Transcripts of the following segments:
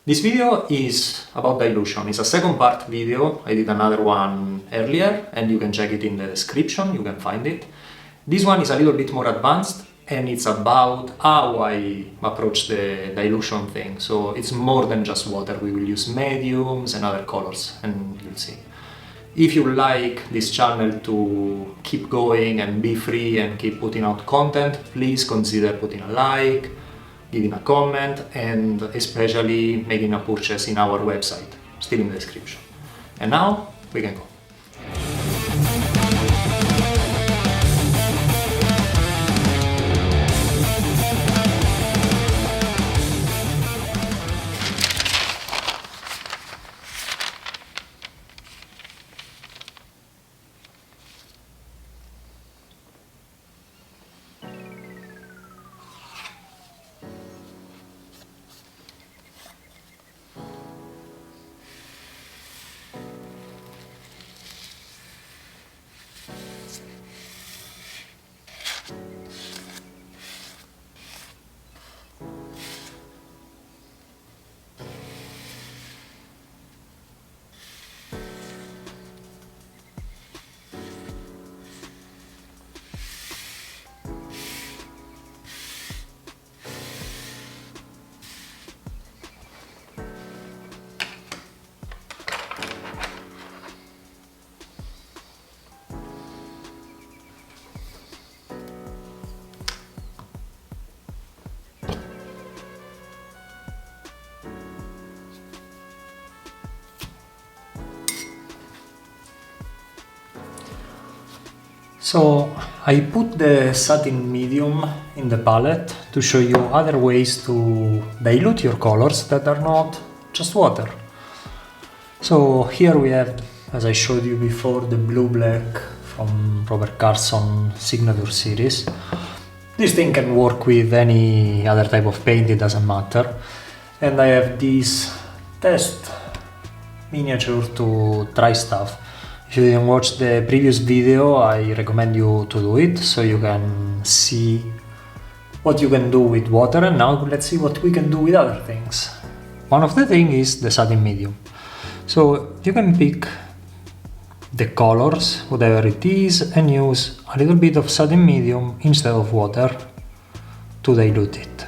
This video is about dilution. It's a second part video. I did another one earlier and you can check it in the description, you can find it. This one is a little bit more advanced and it's about how I approach the dilution thing. So it's more than just water. We will use mediums and other colors and you'll see. If you like this channel to keep going and be free and keep putting out content, please consider putting a like, giving a comment, and especially making a purchase in our website, still in the description. And now we can go. So I put the Satin Medium in the palette to show you other ways to dilute your colors that are not just water. So here we have, as I showed you before, the blue-black from Robert Carson's signature series. This thing can work with any other type of paint, it doesn't matter. And I have this test miniature to try stuff. If you didn't watch the previous video, I recommend you to do it so you can see what you can do with water, and now let's see what we can do with other things. One of the things is the Satin Medium. So you can pick the colors, whatever it is, and use a little bit of Satin Medium instead of water to dilute it.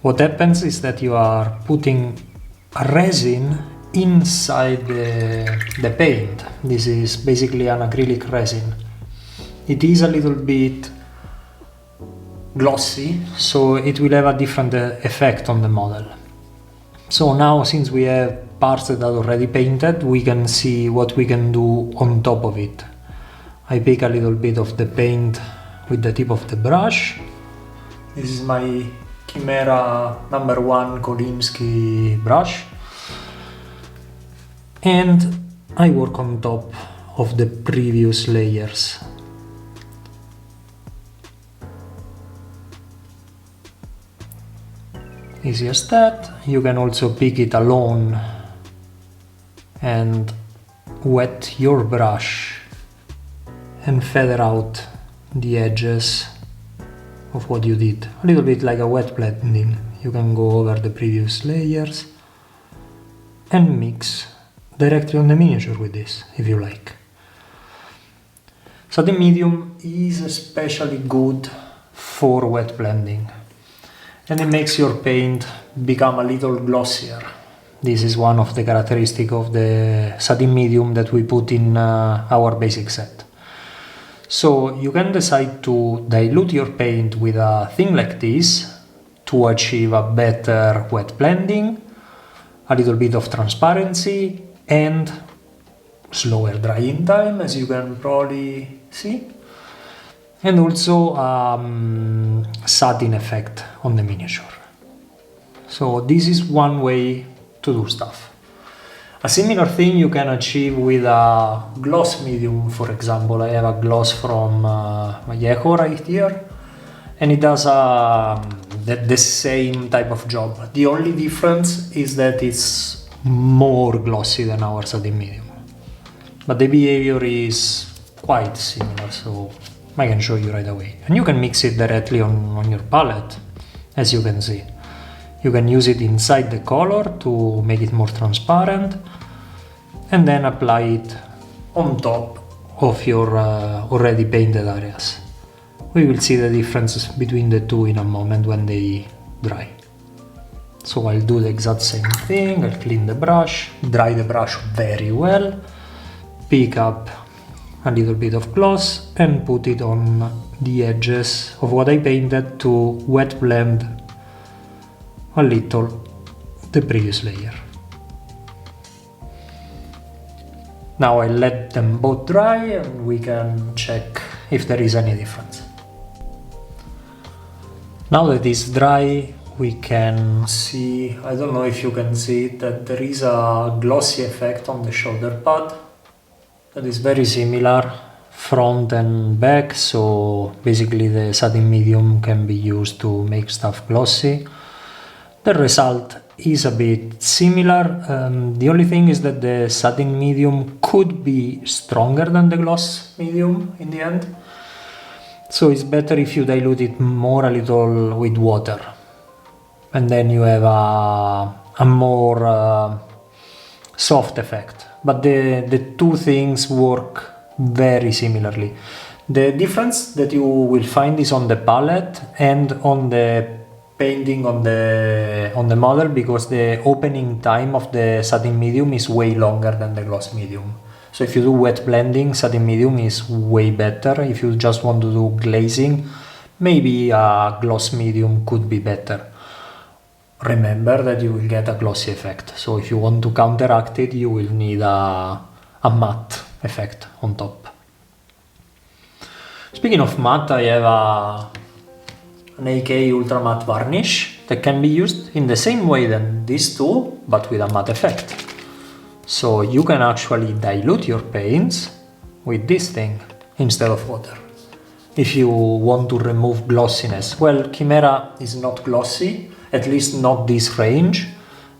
What happens is that you are putting a resin inside the paint. This is basically an acrylic resin. It is a little bit glossy, so it will have a different effect on the model. So now, since we have parts that are already painted, we can see what we can do on top of it. I pick a little bit of the paint with the tip of the brush. This is my Kimera #1 Kolinsky brush. And I work on top of the previous layers. Easy as that. You can also pick it alone and wet your brush and feather out the edges of what you did. A little bit like a wet blending. You can go over the previous layers and mix directly on the miniature with this, if you like. Satin Medium is especially good for wet blending, and it makes your paint become a little glossier. This is one of the characteristics of the Satin Medium that we put in our basic set. So you can decide to dilute your paint with a thing like this to achieve a better wet blending, a little bit of transparency, and slower drying time, as you can probably see, and also satin effect on the miniature. So this is one way to do stuff. A similar thing you can achieve with a gloss medium, for example. I have a gloss from Vallejo right here, and it does the same type of job. The only difference is that it's more glossy than our Satin Medium, but the behavior is quite similar, so I can show you right away. And you can mix it directly on your palette, as you can see. You can use it inside the color to make it more transparent, and then apply it on top of your already painted areas. We will see the differences between the two in a moment when they dry. So I'll do the exact same thing. I'll clean the brush, dry the brush very well, pick up a little bit of gloss and put it on the edges of what I painted to wet blend a little the previous layer. Now I let them both dry and we can check if there is any difference. Now that it's dry, we can see, I don't know if you can see it, that there is a glossy effect on the shoulder pad that is very similar front and back, so basically the Satin Medium can be used to make stuff glossy. The result is a bit similar. The only thing is that the Satin Medium could be stronger than the Gloss Medium in the end. So it's better if you dilute it more a little with water. And then you have a more soft effect. But the two things work very similarly. The difference that you will find is on the palette and on the painting on the model, because the opening time of the Satin Medium is way longer than the Gloss Medium. So if you do wet blending, Satin Medium is way better. If you just want to do glazing, maybe a Gloss Medium could be better. Remember that you will get a glossy effect. So if you want to counteract it, you will need a matte effect on top. Speaking of matte, I have an AK Ultra Matte Varnish that can be used in the same way than these two, but with a matte effect. So you can actually dilute your paints with this thing instead of water. If you want to remove glossiness, well, Kimera is not glossy, at least not this range.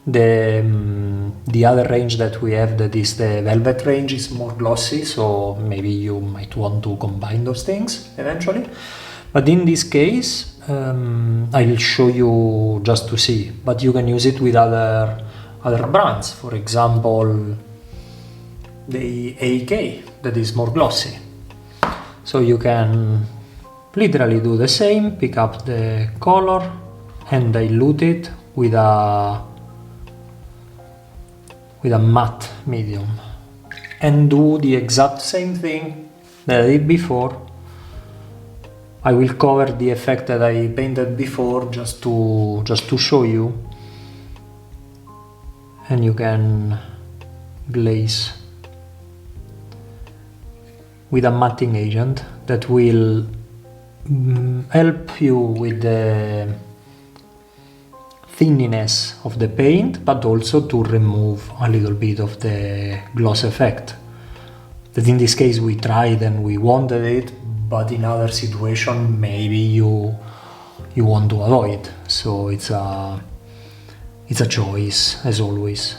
The other range that we have, that is the Velvet range, is more glossy, so maybe you might want to combine those things eventually. But in this case, I'll show you just to see, but you can use it with other brands. For example, the AK, that is more glossy. So you can literally do the same, pick up the color and dilute it with a matte medium, and do the exact same thing that I did before. I will cover the effect that I painted before just to show you, and you can glaze with a matting agent that will help you with the thinniness of the paint, but also to remove a little bit of the gloss effect. That in this case we tried and we wanted it, but in other situation maybe you want to avoid. So it's a choice, as always.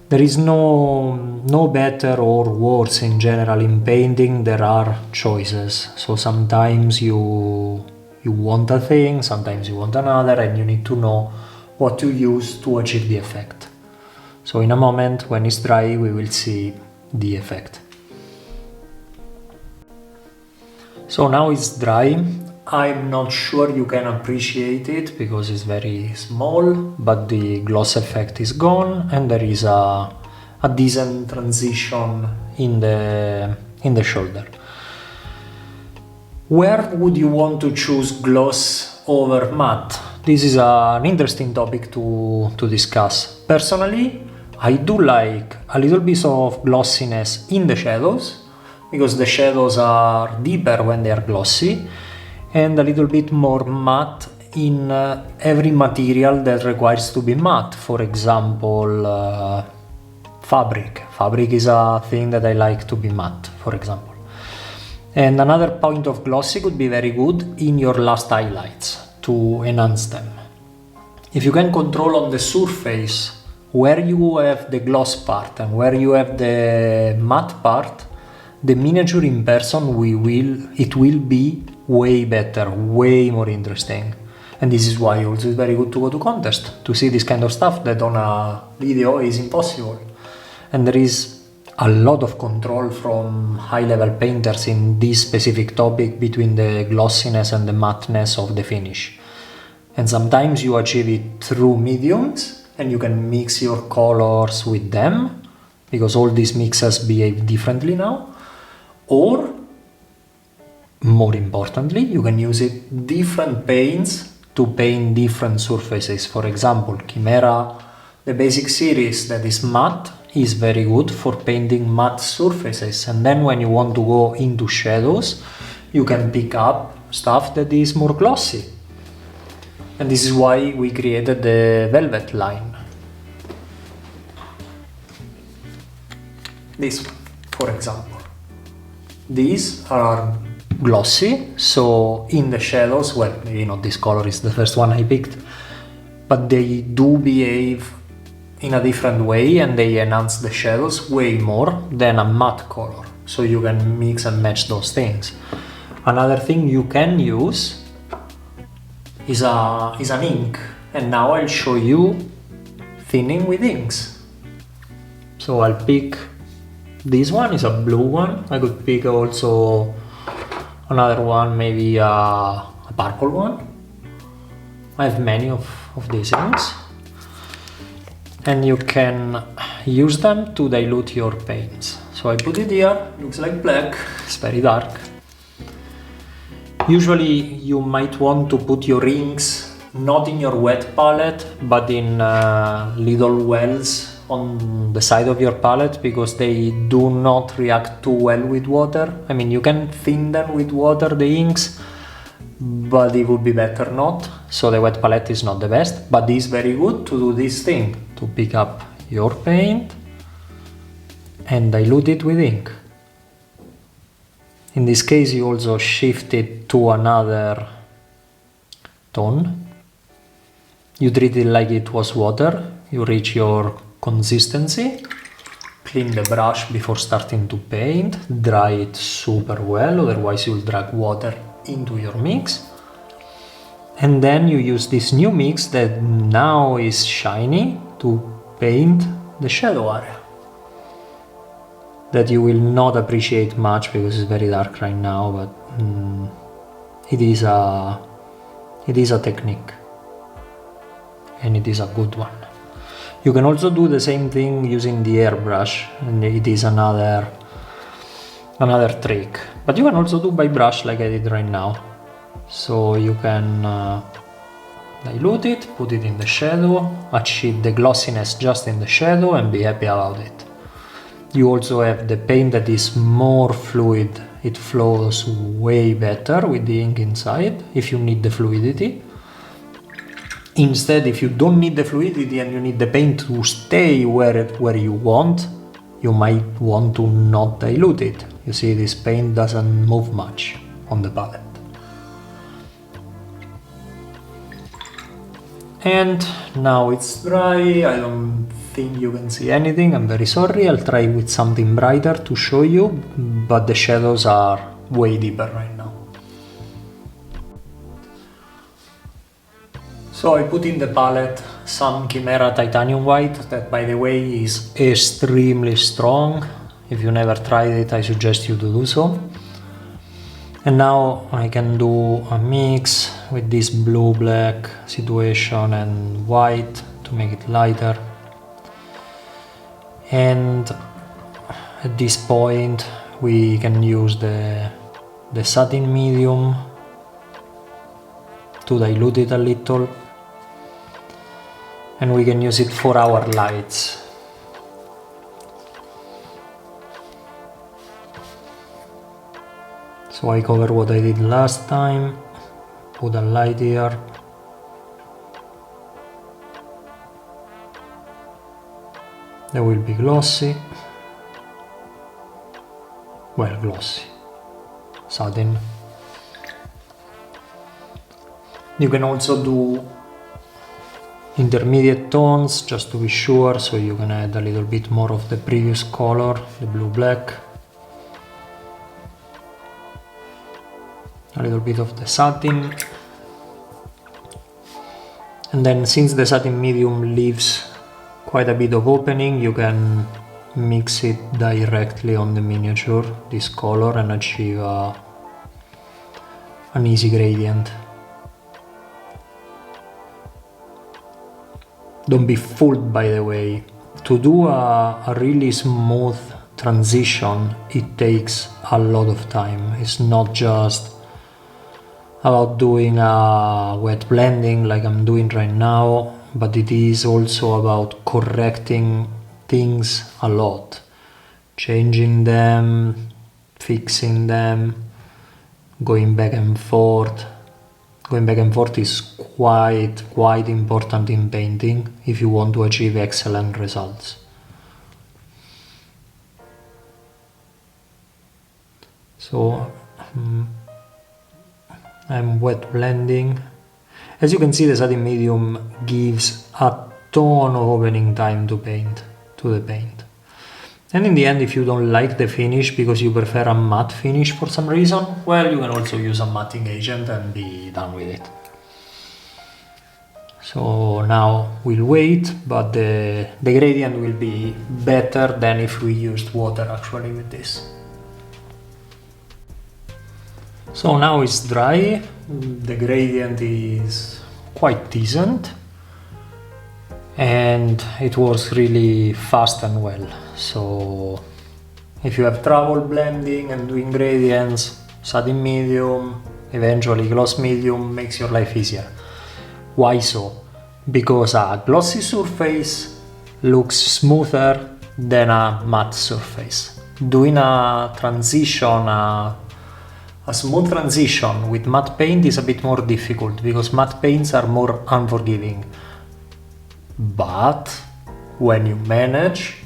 There is no better or worse in general in painting. There are choices. So sometimes you want a thing, sometimes you want another, and you need to know what to use to achieve the effect. So in a moment, when it's dry, we will see the effect. So now it's dry. I'm not sure you can appreciate it because it's very small, but the gloss effect is gone and there is a decent transition in the shoulder. Where would you want to choose gloss over matte? This is an interesting topic to discuss. Personally, I do like a little bit of glossiness in the shadows, because the shadows are deeper when they are glossy, and a little bit more matte in every material that requires to be matte. For example, fabric. Fabric is a thing that I like to be matte, for example. And another point of glossy could be very good in your last highlights to enhance them. If you can control on the surface where you have the gloss part and where you have the matte part, the miniature in person it will be way better, way more interesting. And this is why also it's very good to go to contest, to see this kind of stuff that on a video is impossible. And there is a lot of control from high-level painters in this specific topic between the glossiness and the matteness of the finish. And sometimes you achieve it through mediums and you can mix your colors with them, because all these mixes behave differently now. Or, more importantly, you can use different paints to paint different surfaces. For example, Kimera, the basic series that is matte, is very good for painting matte surfaces. And then when you want to go into shadows, you can pick up stuff that is more glossy. And this is why we created the velvet line. This one, for example. These are glossy, so in the shadows, well, maybe not this color is the first one I picked, but they do behave in a different way and they enhance the shadows way more than a matte color. So you can mix and match those things. Another thing you can use is an ink, and now I'll show you thinning with inks. So I'll pick this one, is a blue one. I could pick also another one, maybe a purple one. I have many of these inks. And you can use them to dilute your paints. So I put it here, looks like black, it's very dark. Usually you might want to put your inks not in your wet palette, but in little wells on the side of your palette, because they do not react too well with water. I mean, you can thin them with water, the inks, but it would be better not. So the wet palette is not the best, but it is very good to do this thing, to pick up your paint and dilute it with ink. In this case, you also shift it to another tone. You treat it like it was water. You reach your consistency, clean the brush before starting to paint, dry it super well, otherwise you'll drag water into your mix. And then you use this new mix that now is shiny to paint the shadow area, that you will not appreciate much because it's very dark right now, but it is a technique, and it is a good one. You can also do the same thing using the airbrush, and it is another trick. But you can also do by brush like I did right now. So you can dilute it, put it in the shadow, achieve the glossiness just in the shadow and be happy about it. You also have the paint that is more fluid. It flows way better with the ink inside if you need the fluidity. Instead, if you don't need the fluidity and you need the paint to stay where you want, you might want to not dilute it. You see, this paint doesn't move much on the palette. And now it's dry. I don't think you can see anything. I'm very sorry. I'll try with something brighter to show you, but the shadows are way deeper right now. So I put in the palette some Kimera titanium white, that by the way is extremely strong. If you never tried it, I suggest you to do so. And now I can do a mix with this blue-black situation and white to make it lighter. And at this point we can use the Satin Medium to dilute it a little. And we can use it for our lights. So I cover what I did last time, put a light here. They will be glossy. Well, glossy. Satin. You can also do intermediate tones just to be sure, so you can add a little bit more of the previous color, the blue-black, a little bit of the satin, And then since the satin medium leaves quite a bit of opening, you can mix it directly on the miniature, this color, and achieve an easy gradient. Don't be fooled, by the way. To do a really smooth transition, it takes a lot of time. It's not just about doing a wet blending like I'm doing right now, but it is also about correcting things a lot, changing them, fixing them, going back and forth. Going back and forth is quite important in painting if you want to achieve excellent results. So I'm wet blending. As you can see, the satin medium gives a ton of opening time to the paint. And in the end, if you don't like the finish because you prefer a matte finish for some reason, well, you can also use a matting agent and be done with it. So now we'll wait, but the gradient will be better than if we used water actually with this. So now it's dry, the gradient is quite decent, and it works really fast and well. So if you have trouble blending and doing gradients, satin medium, eventually gloss medium makes your life easier. Why so? Because a glossy surface looks smoother than a matte surface. Doing a transition, a smooth transition with matte paint is a bit more difficult because matte paints are more unforgiving. But when you manage,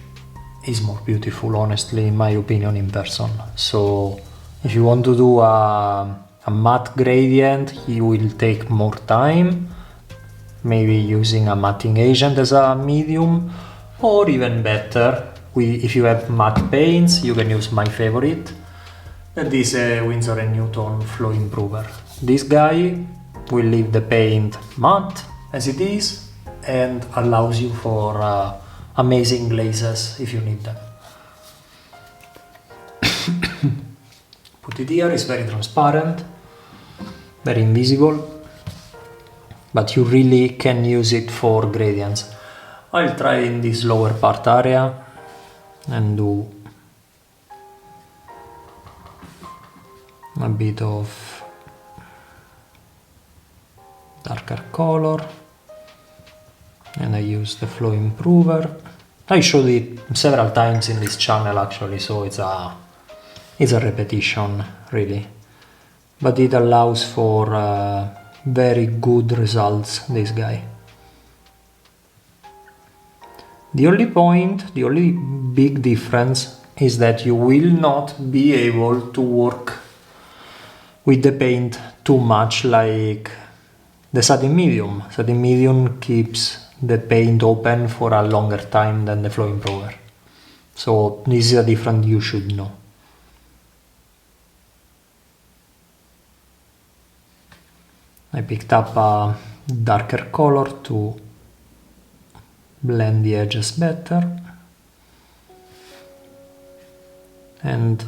it's more beautiful, honestly, in my opinion, in person. So if you want to do a matte gradient, it will take more time, maybe using a matting agent as a medium, or even better, if you have matte paints, you can use my favorite, that is a Winsor & Newton Flow Improver. This guy will leave the paint matte as it is and allows you for amazing glazes if you need them. Put it here, it's very transparent, very invisible, but you really can use it for gradients. I'll try in this lower part area and do a bit of darker color, and I use the Flow Improver. I showed it several times in this channel actually, so it's a repetition really, but it allows for very good results, this guy. The only big difference is that you will not be able to work with the paint too much like the satin medium. Satin medium keeps the paint open for a longer time than the Flow Improver. So this is a difference you should know. I picked up a darker color to blend the edges better. And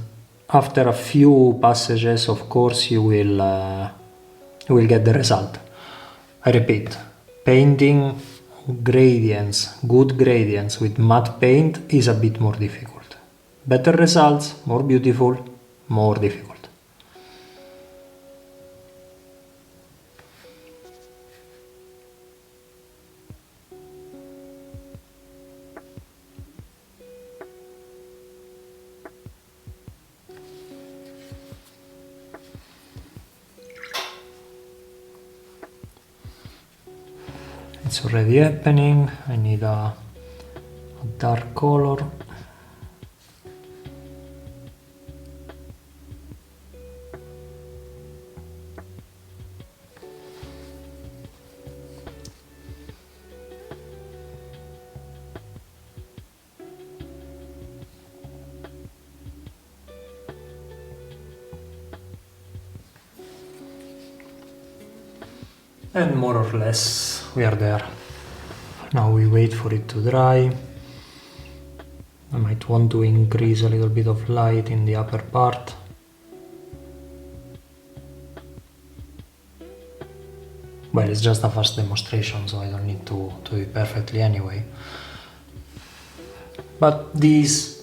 after a few passages, of course, you will get the result. I repeat, painting gradients, good gradients with matte paint is a bit more difficult. Better results, more beautiful, more difficult. It's already happening. I need a dark color. And more or less we are there. Now we wait for it to dry. I might want to increase a little bit of light in the upper part. Well, it's just a fast demonstration, so I don't need to do it perfectly anyway. But this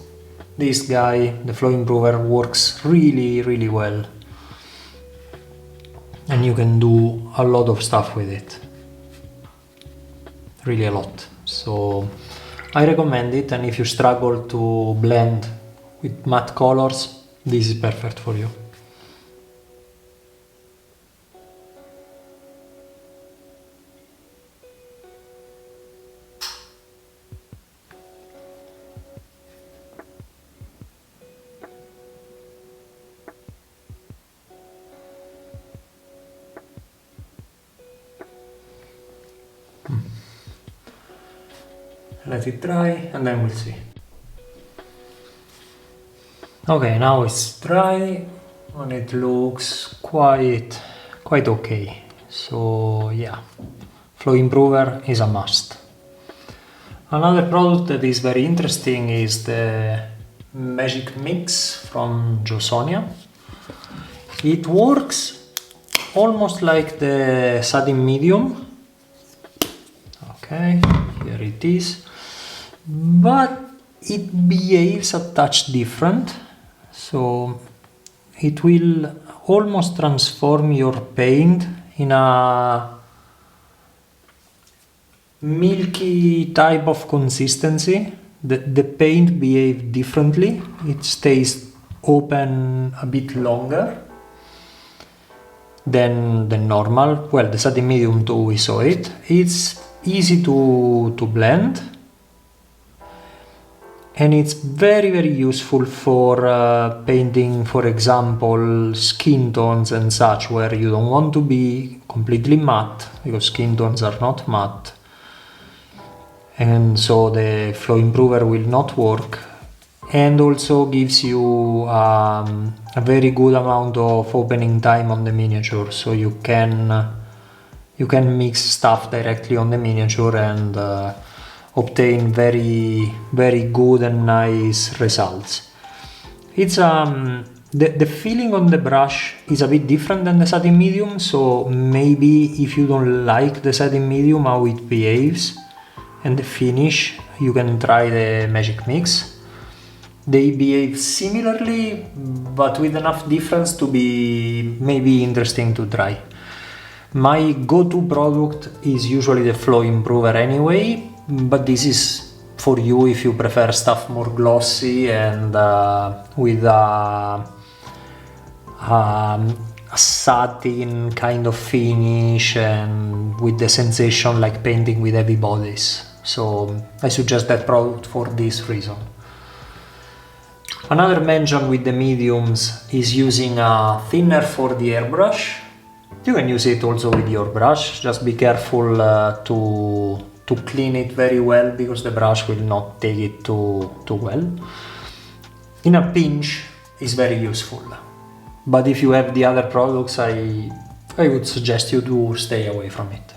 guy, the flow improver, works really well. And you can do a lot of stuff with it. Really a lot. So I recommend it, and if you struggle to blend with matte colors, this is perfect for you. Let it dry and then we'll see. Okay, now it's dry and it looks quite okay. So yeah, flow improver is a must. Another product that is very interesting is the Magic Mix from Glossiness. It works almost like the Satin Medium. Okay, here it is. But it behaves a touch different, so it will almost transform your paint in a milky type of consistency. The paint behaves differently, it stays open a bit longer than normal. Well, the Satin Medium too, we saw it. It's easy to blend. And it's very useful for painting, for example, skin tones and such, where you don't want to be completely matte, because skin tones are not matte. And so the flow improver will not work. And also gives you a very good amount of opening time on the miniature, so you can mix stuff directly on the miniature and obtain very good and nice results. It's the feeling on the brush is a bit different than the Satin Medium, so maybe if you don't like the Satin Medium how it behaves and the finish, you can try the Magic Mix. They behave similarly, but with enough difference to be maybe interesting to try. My go-to product is usually the flow improver anyway, but this is for you if you prefer stuff more glossy and with a satin kind of finish and with the sensation like painting with heavy bodies. So I suggest that product for this reason. Another mention with the mediums is using a thinner for the airbrush. You can use it also with your brush, just be careful to clean it very well, because the brush will not take it too well. In a pinch is very useful, but if you have the other products, I would suggest you to stay away from it.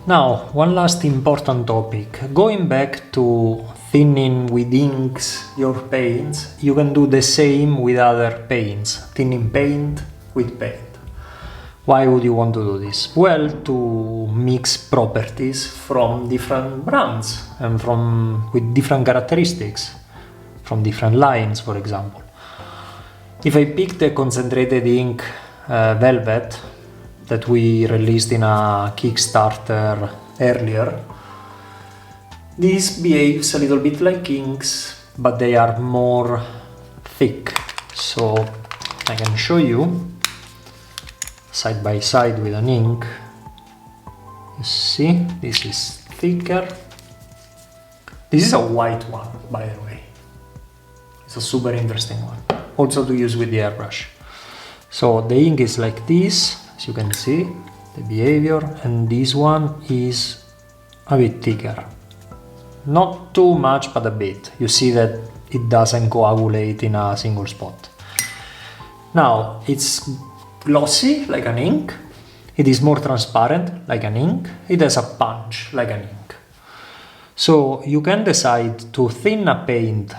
Now, one last important topic. Going back to thinning with inks your paints, you can do the same with other paints, thinning paint with paint. Why would you want to do this? Well, to mix properties from different brands and with different characteristics, from different lines, for example. If I pick the concentrated ink Velvet that we released in a Kickstarter earlier, this behaves a little bit like inks, but they are more thick. So I can show you side by side with an ink. You see, this is thicker. This is a white one, by the way. It's a super interesting one, also to use with the airbrush. So the ink is like this, as you can see, the behavior, and this one is a bit thicker. Not too much, but a bit. You see that it doesn't coagulate in a single spot. Now, it's glossy, like an ink. It is more transparent, like an ink. It has a punch, like an ink. So you can decide to thin a paint,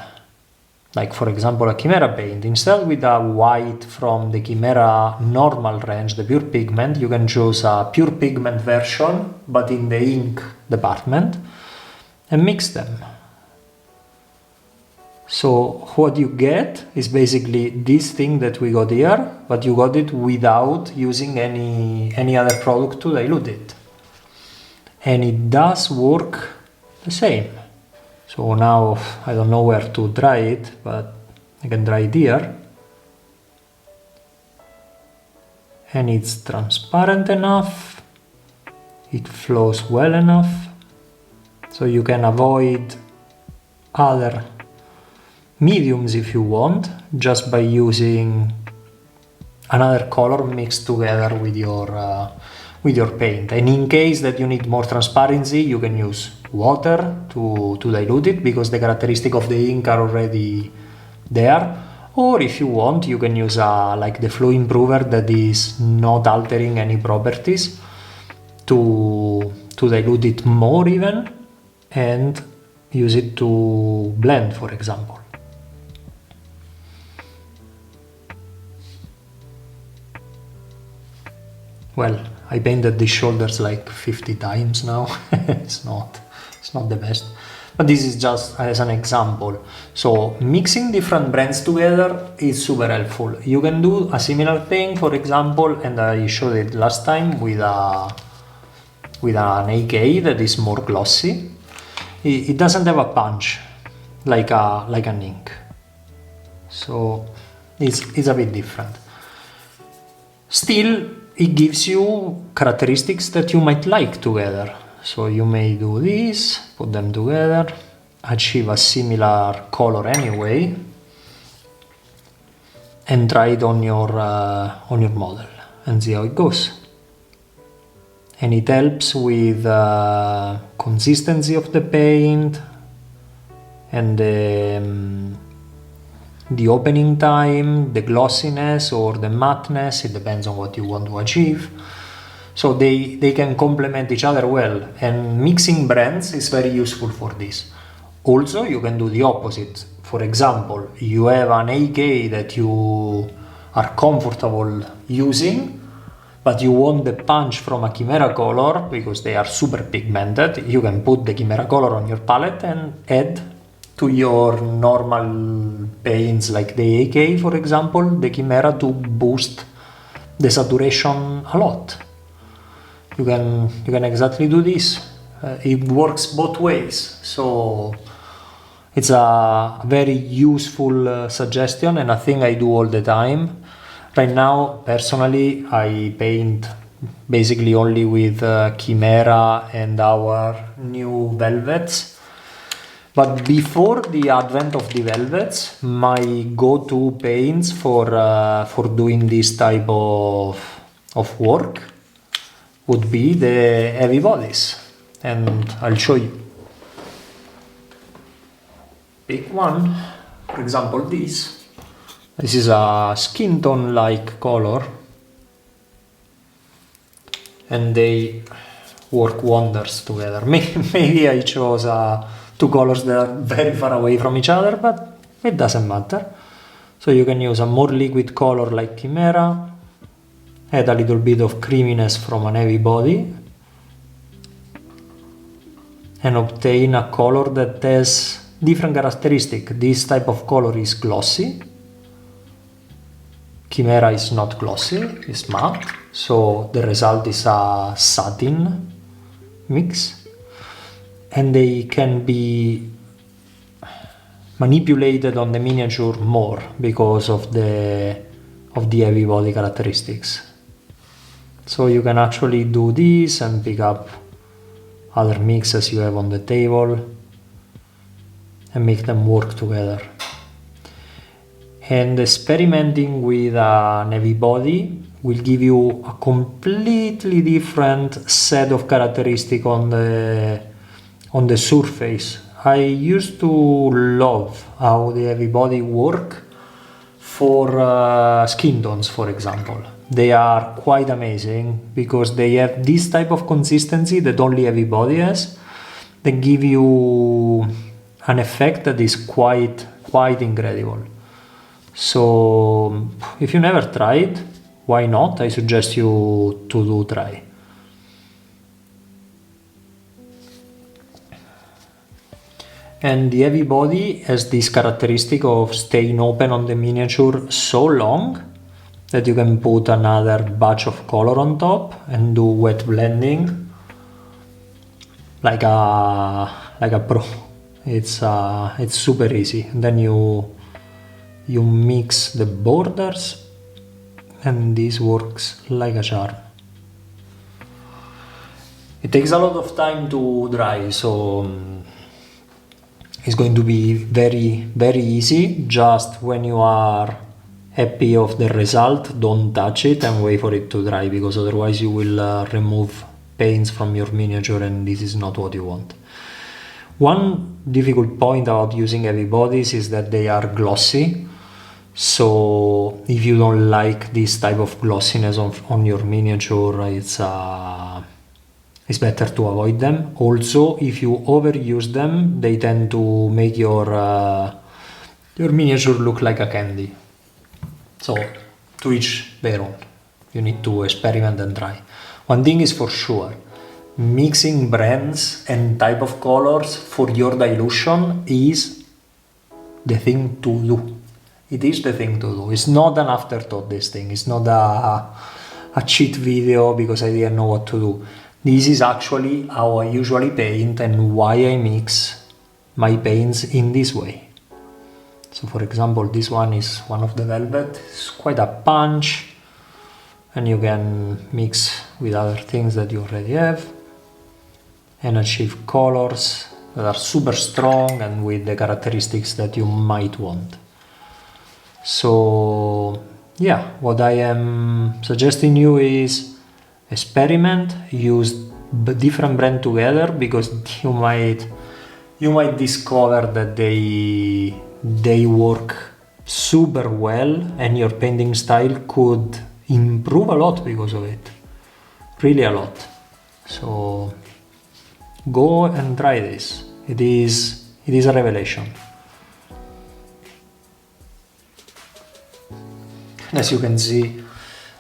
like for example a Kimera paint. Instead with a white from the Kimera normal range, the pure pigment, you can choose a pure pigment version, but in the ink department, and mix them. So what you get is basically this thing that we got here, but you got it without using any other product to dilute it. And it does work the same. So now I don't know where to dry it, but I can dry it here. And it's transparent enough, it flows well enough, so you can avoid other mediums if you want, just by using another color mixed together with your paint. And in case that you need more transparency, you can use water to dilute it, because the characteristic of the ink are already there. Or if you want, you can use like the flow improver that is not altering any properties to dilute it more even, and use it to blend, for example. Well, I painted the shoulders like 50 times now. It's not the best, but this is just as an example. So mixing different brands together is super helpful. You can do a similar thing, for example, and I showed it last time with an AK that is more glossy. It doesn't have a punch like an ink, so it's a bit different. Still, it gives you characteristics that you might like together. So you may do this, put them together, achieve a similar color anyway, and try it on your model and see how it goes. And it helps with consistency of the paint and the opening time, the glossiness or the matteness. It depends on what you want to achieve. So they can complement each other well, and mixing brands is very useful for this. Also, you can do the opposite. For example, you have an AK that you are comfortable using, but you want the punch from a Kimera color because they are super pigmented. You can put the Kimera color on your palette and add to your normal paints like the AK, for example, the Kimera, to boost the saturation a lot. You can exactly do this. It works both ways, so it's a very useful suggestion and a thing I do all the time. Right now, personally, I paint basically only with Kimera and our new velvets. But before the advent of the velvets, my go-to paints for doing this type of work would be the heavy bodies, and I'll show you. Pick one, for example this. This is a skin tone like color, and they work wonders together. Maybe I chose two colors that are very far away from each other, but it doesn't matter. So you can use a more liquid color like Kimera, add a little bit of creaminess from an heavy body, and obtain a color that has different characteristic. This type of color is glossy. Kimera is not glossy, it's matte, so the result is a satin mix, and they can be manipulated on the miniature more because of the heavy body characteristics. So you can actually do this and pick up other mixes you have on the table and make them work together. And experimenting with a heavy body will give you a completely different set of characteristics on the surface. I used to love how the heavy body work for skin tones, for example, they are quite amazing because they have this type of consistency that only heavy body has. They give you an effect that is quite incredible. So if you never tried, why not? I suggest you to try. And the heavy body has this characteristic of staying open on the miniature so long that you can put another batch of color on top and do wet blending like a pro. It's super easy. And then you mix the borders and this works like a charm. It takes a lot of time to dry, so it's going to be very easy. Just when you are happy of the result, don't touch it and wait for it to dry, because otherwise you will remove paints from your miniature and this is not what you want. One difficult point about using heavy bodies is that they are glossy. So if you don't like this type of glossiness on your miniature, it's better to avoid them. Also, if you overuse them, they tend to make your miniature look like a candy. So to each their own. You need to experiment and try. One thing is for sure, mixing brands and type of colors for your dilution is the thing to do. It is the thing to do. It's not an afterthought, this thing. It's not a cheat video because I didn't know what to do. This is actually how I usually paint and why I mix my paints in this way. So for example, this one is one of the velvet. It's quite a punch and you can mix with other things that you already have and achieve colors that are super strong and with the characteristics that you might want. So yeah, what I am suggesting you is experiment, use different brands together, because you might discover that they work super well and your painting style could improve a lot because of it, really a lot. So go and try this. It is a revelation. As you can see,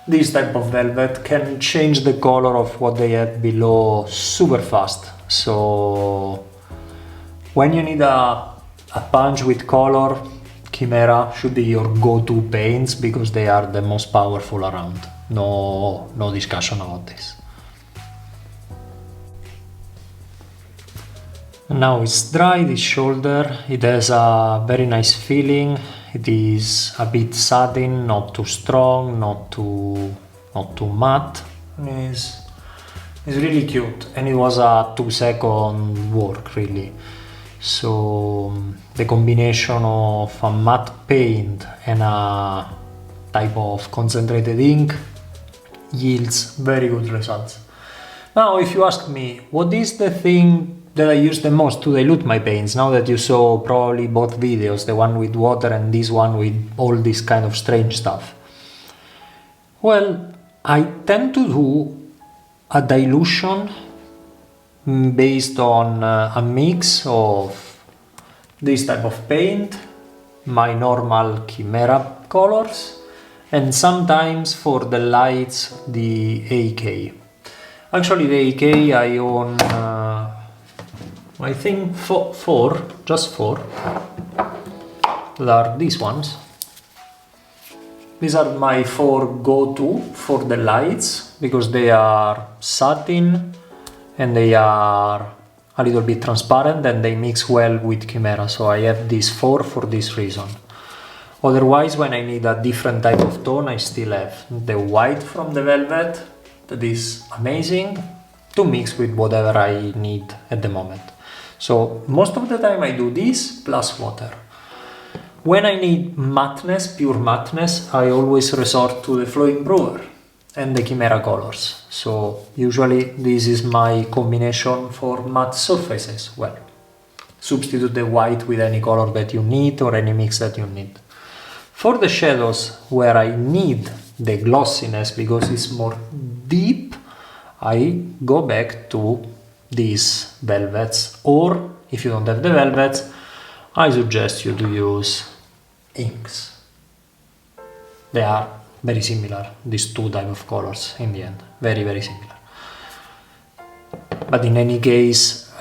this type of velvet can change the color of what they have below super fast. So when you need a punch with color, Kimera should be your go-to paints because they are the most powerful around. No discussion about this. And now it's dry, this shoulder. It has a very nice feeling. It is a bit satin, not too strong, not too matte. It's really cute, and it was a 2-second work really. So the combination of a matte paint and a type of concentrated ink yields very good results. Now, if you ask me, what is the thing that I use the most to dilute my paints, now that you saw probably both videos, the one with water and this one with all this kind of strange stuff? Well, I tend to do a dilution based on a mix of this type of paint, my normal Kimera colors, and sometimes for the lights the AK. Actually the AK I own I think just four. There are these ones. These are my 4 go-to for the lights because they are satin and they are a little bit transparent and they mix well with Kimera. So I have these 4 for this reason. Otherwise, when I need a different type of tone, I still have the white from the velvet that is amazing to mix with whatever I need at the moment. So most of the time I do this plus water. When I need matteness, pure matteness, I always resort to the Flow Improver and the Kimera Kolors. So usually this is my combination for matte surfaces. Well, substitute the white with any color that you need or any mix that you need. For the shadows where I need the glossiness because it's more deep, I go back to these velvets, or if you don't have the velvets, I suggest you to use inks. They are very similar, these two type of colors in the end, very similar. But in any case,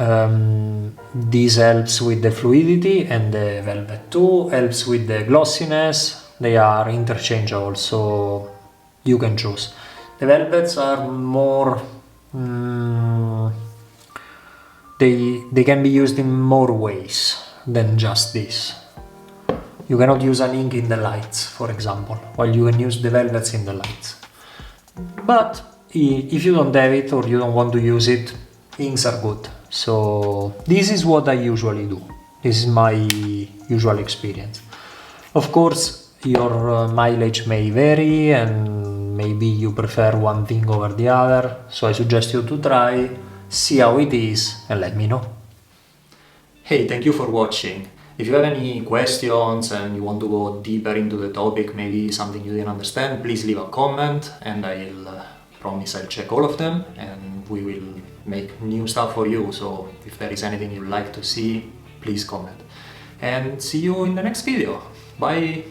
this helps with the fluidity, and the velvet too helps with the glossiness. They are interchangeable, so you can choose. The velvets are more they can be used in more ways than just this. You cannot use an ink in the lights, for example, while you can use the velvets in the lights. But if you don't have it or you don't want to use it, inks are good. So this is what I usually do. This is my usual experience. Of course, your mileage may vary and maybe you prefer one thing over the other. So I suggest you to try, see how it is, and let me know. Hey, thank you for watching. If you have any questions and you want to go deeper into the topic, maybe something you didn't understand, please leave a comment and I'll promise I'll check all of them and we will make new stuff for you. So if there is anything you'd like to see, please comment. And see you in the next video. Bye!